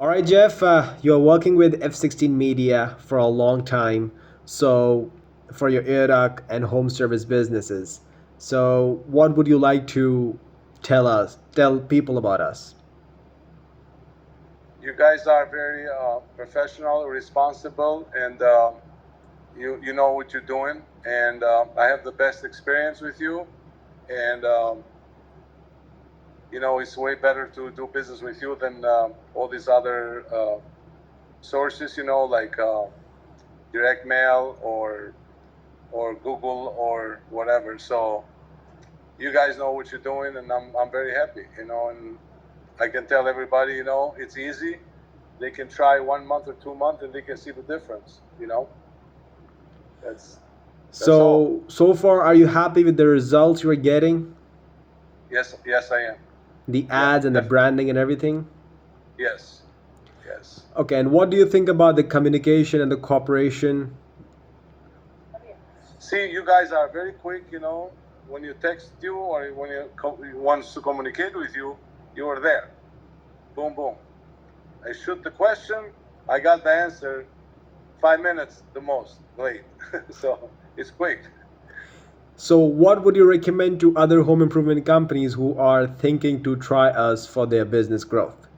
All right, Jeff, you're working with F16 Media for a long time. So, for your air duct and home service businesses. So, what would you like to tell people about us? You guys are very professional, responsible, and you know what you're doing. And I have the best experience with you. And it's way better to do business with you than all these other sources. Like direct mail or Google or whatever. So you guys know what you're doing, and I'm very happy. And I can tell everybody, it's easy. They can try 1 month or 2 months, and they can see the difference. That's all. So far, are you happy with the results you are getting? Yes, I am. The Yeah, ads and the branding and everything? yes, yes. Okay, and what do you think about the communication and the cooperation? See, you guys are very quick. When you text you or when you wants to communicate with you, you are there. Boom, boom. I shoot the question. I got the answer. 5 minutes the most late. So it's quick. So, what would you recommend to other home improvement companies who are thinking to try us for their business growth?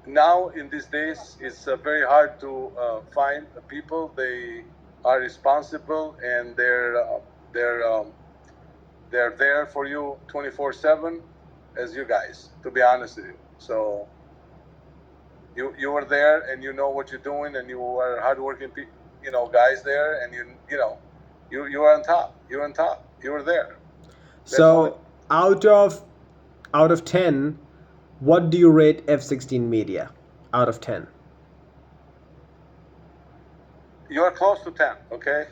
Now in these days, it's very hard to find people. They are responsible and they're there for you 24/7, as you guys. To be honest with you, so you were there and you know what you're doing, and you are hardworking, guys there, and you are on top. You're on top. You were there. That's all. So, out of 10, what do you rate F16 Media out of 10? You're close to 10, okay?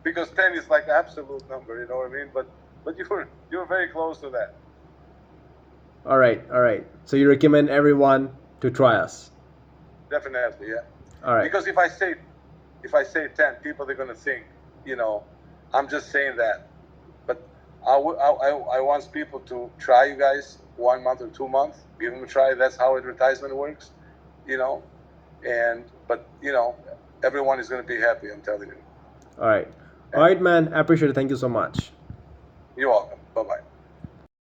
Because 10 is like absolute number, you know what I mean? But you're very close to that. All right, all right. So you recommend everyone to try us. Definitely, yeah. All right. Because if I say 10, people are gonna think, I'm just saying that. But I want people to try you guys 1 month or 2 months, give them a try. That's how advertisement works, you know. But everyone is gonna be happy. I'm telling you. All right. All right, man. I appreciate it. Thank you so much. You're welcome. Bye bye.